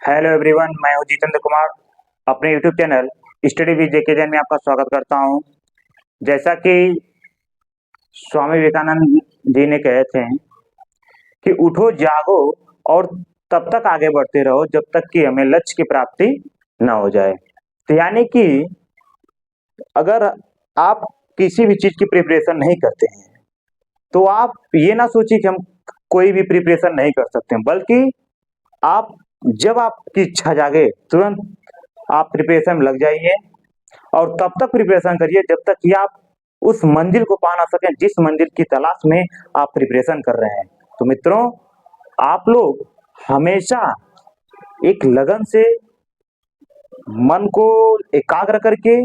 Hello everyone, मैं हूं जितेंद्र कुमार। अपने यूट्यूब चैनल स्टडी विद जेके जैन में आपका स्वागत करता हूं। जैसा कि स्वामी विवेकानंद जी ने कहे थे कि उठो जागो और तब तक आगे बढ़ते रहो जब तक कि हमें लक्ष्य की प्राप्ति न हो जाए। तो यानी कि अगर आप किसी भी चीज की प्रिपरेशन नहीं करते हैं तो आप ये ना सोचिए कि हम कोई भी प्रिपरेशन नहीं कर सकते हैं, बल्कि आप जब आपकी इच्छा जागे तुरंत आप प्रिपरेशन में लग जाइए और तब तक प्रिपरेशन करिए जब तक कि आप उस मंजिल को पा ना सकें जिस मंजिल की तलाश में आप प्रिपरेशन कर रहे हैं। तो मित्रों, आप लोग हमेशा एक लगन से मन को एकाग्र करके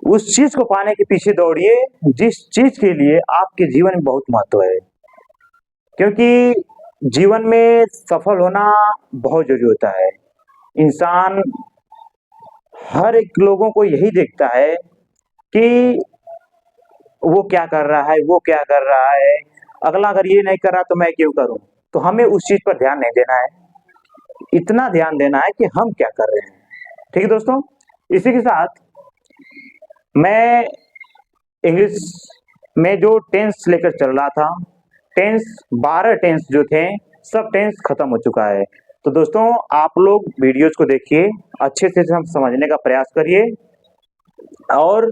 उस चीज को पाने के पीछे दौड़िए जिस चीज के लिए आपके जीवन में बहुत महत्व है, क्योंकि जीवन में सफल होना बहुत जरूरी होता है। इंसान हर एक लोगों को यही देखता है कि वो क्या कर रहा है, वो क्या कर रहा है, अगला अगर ये नहीं कर रहा तो मैं क्यों करूं। तो हमें उस चीज पर ध्यान नहीं देना है, इतना ध्यान देना है कि हम क्या कर रहे हैं। ठीक है दोस्तों, इसी के साथ मैं इंग्लिश में जो टेंस लेकर चल रहा था, टेंस 12 टेंस जो थे सब टेंस खत्म हो चुका है। तो दोस्तों, आप लोग वीडियोज को देखिए, अच्छे से हम समझने का प्रयास करिए। और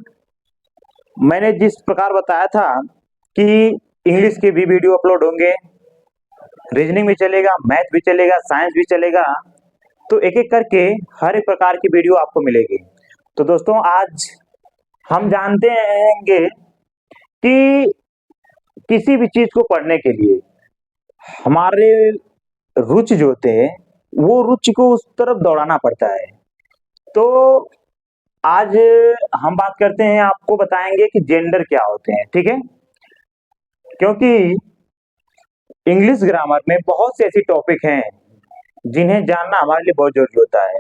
मैंने जिस प्रकार बताया था कि इंग्लिश के भी वीडियो अपलोड होंगे, रीजनिंग भी चलेगा, मैथ भी चलेगा, साइंस भी चलेगा, तो एक एक करके हर एक प्रकार की वीडियो आपको मिलेगी। तो दोस्तों, आज हम जानते हैं कि किसी भी चीज को पढ़ने के लिए हमारे रुचि जो होते हैं वो रुचि को उस तरफ दौड़ाना पड़ता है। तो आज हम बात करते हैं, आपको बताएंगे कि जेंडर क्या होते हैं। ठीक है, क्योंकि इंग्लिश ग्रामर में बहुत से ऐसी टॉपिक हैं जिन्हें जानना हमारे लिए बहुत जरूरी होता है।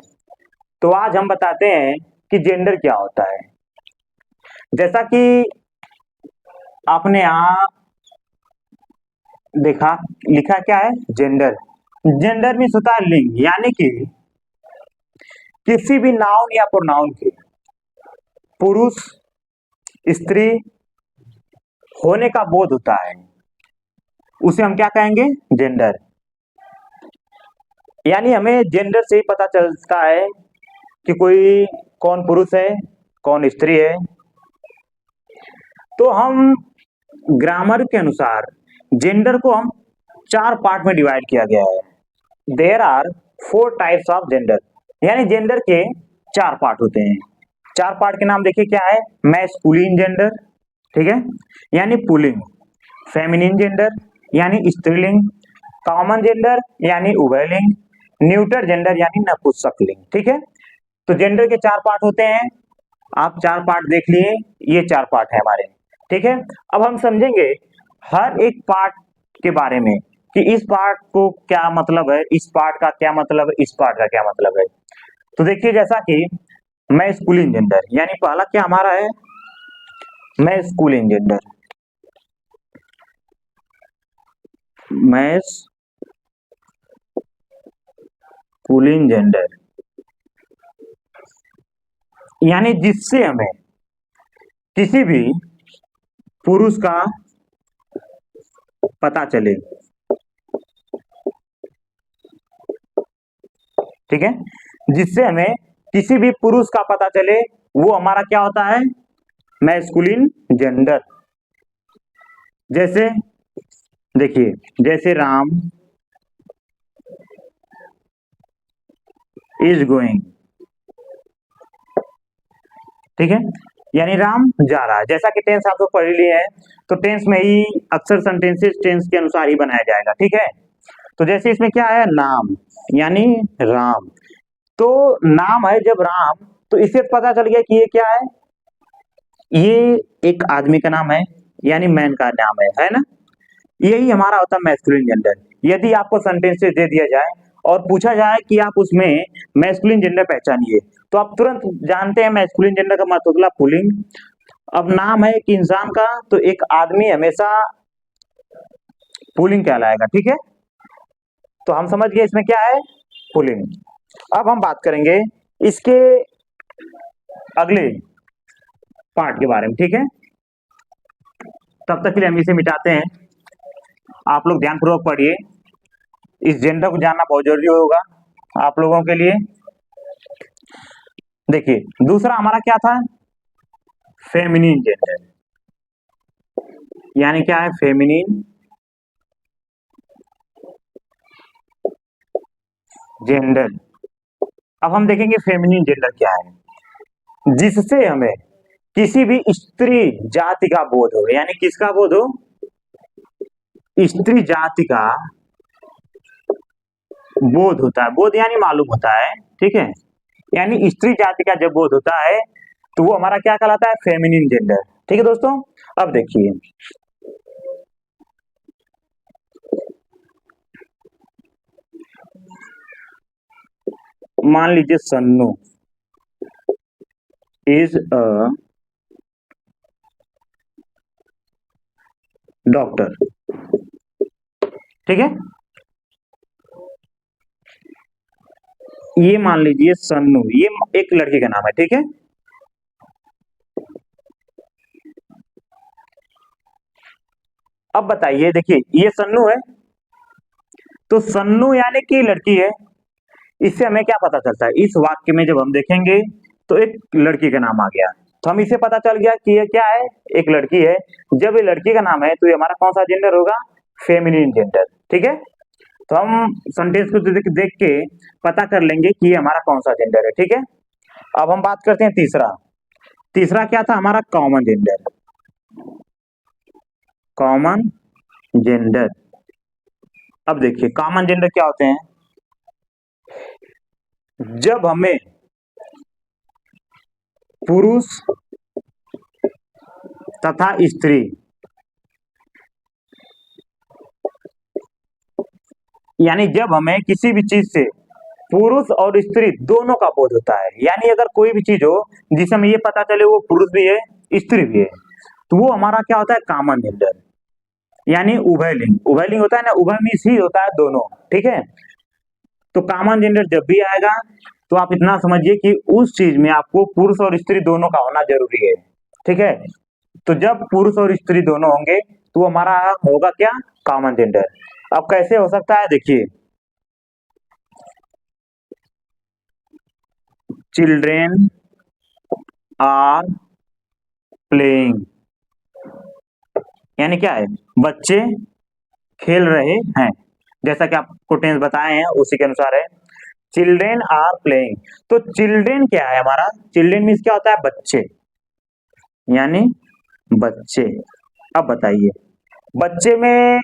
तो आज हम बताते हैं कि जेंडर क्या होता है। जैसा कि आपने यहाँ देखा, लिखा क्या है, जेंडर। जेंडर मीन्स होता है लिंग, यानी कि किसी भी नाउन या प्रोनाउन के पुरुष स्त्री होने का बोध होता है, उसे हम क्या कहेंगे, जेंडर। यानी हमें जेंडर से ही पता चलता है कि कोई कौन पुरुष है, कौन स्त्री है। तो हम ग्रामर के अनुसार जेंडर को हम 4 पार्ट में डिवाइड किया गया है। There are 4 types of gender, यानी जेंडर के 4 पार्ट होते हैं। 4 पार्ट के नाम देखिए क्या है, मैस्कुलिन जेंडर, ठीक है, यानी पुल्लिंग, फेमिनिन जेंडर यानी स्त्रीलिंग, कॉमन जेंडर यानी उभयलिंग, न्यूटर जेंडर यानी नपुंसकलिंग। ठीक है, तो जेंडर के 4 पार्ट होते हैं। आप 4 पार्ट देख लिए, ये 4 पार्ट है हमारे। ठीक है, अब हम समझेंगे हर एक पार्ट के बारे में कि इस पार्ट को क्या मतलब है, इस पार्ट का क्या मतलब है, इस पार्ट का क्या मतलब है। तो देखिए, जैसा कि मैस्कुलिन जेंडर, यानी पहला क्या हमारा है, मैस्कुलिन जेंडर। मैस्कुलिन जेंडर यानी जिससे हमें किसी भी पुरुष का पता चले। ठीक है, जिससे हमें किसी भी पुरुष का पता चले, वो हमारा क्या होता है, मैस्कुलिन जेंडर। जैसे देखिए, जैसे राम इज गोइंग, ठीक है, यानी राम जा रहा है। जैसा कि टेंस आप लोग पढ़ लिए हैं, तो टेंस में ही अक्सर सेंटेंसेस टेंस के अनुसार ही बनाया जाएगा। ठीक है, तो जैसे इसमें क्या है, नाम यानी राम, तो नाम है जब राम, तो इससे पता चल गया कि ये क्या है, ये एक आदमी का नाम है, यानी मैन का नाम है ना। यही हमारा होता है मैस्कुलिन जेंडर। यदि आपको सेंटेंसेस दे दिया जाए और पूछा जाए कि आप उसमें मैस्कुलिन जेंडर पहचानिए, तो आप तुरंत जानते हैं मैस्कुलिन जेंडर का मतलब होता है पुल्लिंग। अब नाम है एक इंसान का, तो एक आदमी हमेशा पुल्लिंग कहलाएगा। ठीक है, तो हम समझ गए इसमें क्या है, पुलिंग। अब हम बात करेंगे इसके अगले पार्ट के बारे में, ठीक है। तब तक के लिए हम इसे मिटाते हैं। आप लोग ध्यानपूर्वक पढ़िए, इस जेंडर को जानना बहुत जरूरी होगा आप लोगों के लिए। देखिए दूसरा हमारा क्या था, फेमिनिन जेंडर, यानी क्या है फेमिनिन जेंडर। अब हम देखेंगे फेमिनिन जेंडर क्या है, जिससे हमें किसी भी स्त्री जाति का बोध हो, यानी किसका बोध हो, स्त्री जाति का बोध होता है। बोध यानी मालूम होता है, ठीक है। यानी स्त्री जाति का जब बोध होता है तो वो हमारा क्या कहलाता है, फेमिनिन जेंडर, ठीक है दोस्तों। अब देखिए मान लीजिए सन्नू इज अ डॉक्टर, ठीक है। ये मान लीजिए सन्नू, ये एक लड़की का नाम है, ठीक है। अब बताइए, देखिए ये सन्नू है, तो सन्नू यानी कि लड़की है। इससे हमें क्या पता चलता है, इस वाक्य में जब हम देखेंगे तो एक लड़की का नाम आ गया, तो हम इसे पता चल गया कि ये क्या है, एक लड़की है। जब ये लड़की का नाम है तो ये हमारा कौन सा जेंडर होगा, फेमिनिन जेंडर, ठीक है। तो हम सेंटेंस को देख के पता कर लेंगे कि ये हमारा कौन सा जेंडर है, ठीक है। अब हम बात करते हैं तीसरा। तीसरा क्या था हमारा, कॉमन जेंडर। कॉमन जेंडर, अब देखिए कॉमन जेंडर क्या होते हैं, जब हमें पुरुष तथा स्त्री, यानी जब हमें किसी भी चीज से पुरुष और स्त्री दोनों का बोध होता है, यानी अगर कोई भी चीज हो जिसे हमें ये पता चले वो पुरुष भी है स्त्री भी है, तो वो हमारा क्या होता है, कॉमन जेंडर, यानी उभयलिंग। उभयलिंग होता है ना, उभय मीन्स ही होता है दोनों, ठीक है। तो कॉमन जेंडर जब भी आएगा तो आप इतना समझिए कि उस चीज में आपको पुरुष और स्त्री दोनों का होना जरूरी है, ठीक है। तो जब पुरुष और स्त्री दोनों होंगे तो वो हमारा होगा क्या, कॉमन जेंडर। अब कैसे हो सकता है, देखिए चिल्ड्रेन आर प्लेइंग, यानी क्या है, बच्चे खेल रहे हैं, जैसा कि आपको टेंस बताए हैं उसी के अनुसार है, चिल्ड्रेन आर प्लेइंग। तो चिल्ड्रेन क्या है हमारा, चिल्ड्रेन मीन्स क्या होता है, बच्चे, यानी बच्चे। अब बताइए, बच्चे में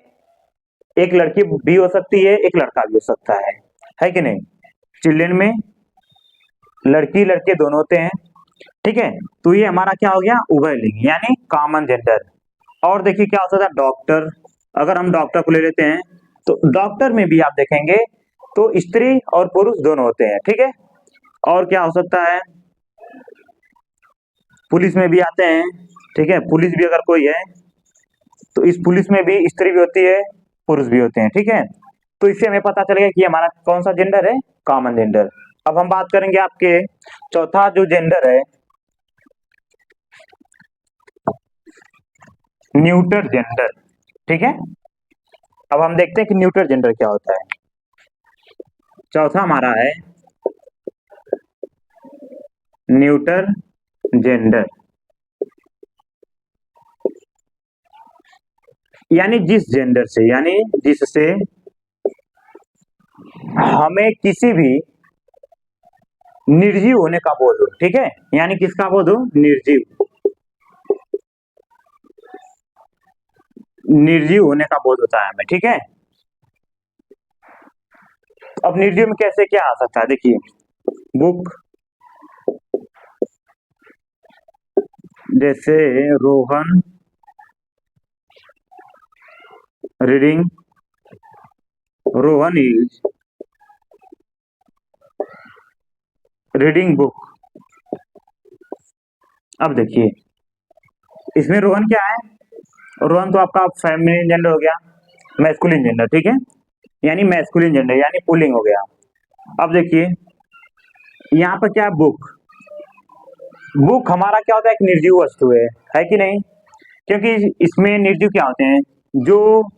एक लड़की भी हो सकती है, एक लड़का भी हो सकता है कि नहीं। चिल्ड्रेन में लड़की लड़के दोनों होते हैं, ठीक है। तो ये हमारा क्या हो गया, उभयलिंग, यानी कॉमन जेंडर। और देखिए क्या हो सकता है, डॉक्टर। अगर हम डॉक्टर को ले लेते हैं तो डॉक्टर में भी आप देखेंगे तो स्त्री और पुरुष दोनों होते हैं, ठीक है। और क्या हो सकता है, पुलिस में भी आते हैं, ठीक है। पुलिस भी अगर कोई है तो इस पुलिस में भी स्त्री भी होती है, पुरुष भी होते हैं, ठीक है। तो इससे हमें पता चलेगा कि हमारा कौन सा जेंडर है, कॉमन जेंडर। अब हम बात करेंगे आपके चौथा जो जेंडर है, न्यूटर जेंडर, ठीक है। अब हम देखते हैं कि न्यूटर जेंडर क्या होता है। चौथा हमारा है न्यूटर जेंडर, यानी जिस जेंडर से, यानी जिससे हमें किसी भी निर्जीव होने का बोध हो, ठीक है। यानी किसका बोध हो, निर्जीव, निर्जीव होने का बोध होता है हमें, ठीक है। अब निर्जीव में कैसे क्या आ सकता है, देखिए बुक, जैसे Rohan reading, Rohan is reading book. अब देखिए इसमें रोहन क्या है, रोहन तो आपका फेमिनिन जेंडर हो गया, मैस्कुलिन जेंडर, ठीक है। यानी मैस्कुलिन जेंडर यानी पुल्लिंग हो गया। अब देखिए यहाँ पर क्या है, बुक। बुक हमारा क्या होता है, एक निर्जीव वस्तु है कि नहीं? क्योंकि इसमें निर्जीव क्या होते हैं, जो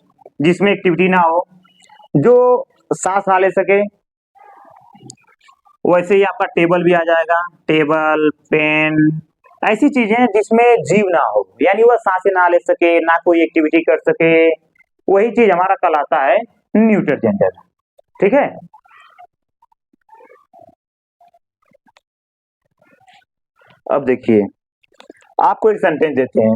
जिसमें एक्टिविटी ना हो, जो सांस ना ले सके। वैसे ही आपका टेबल भी आ जाएगा, टेबल, पेन, ऐसी चीजें हैं जिसमें जीव ना हो, यानी वह सांसें ना ले सके, ना कोई एक्टिविटी कर सके, वही चीज हमारा कहलाता है न्यूटर जेंडर। ठीक है। अब देखिए आपको एक सेंटेंस देते हैं,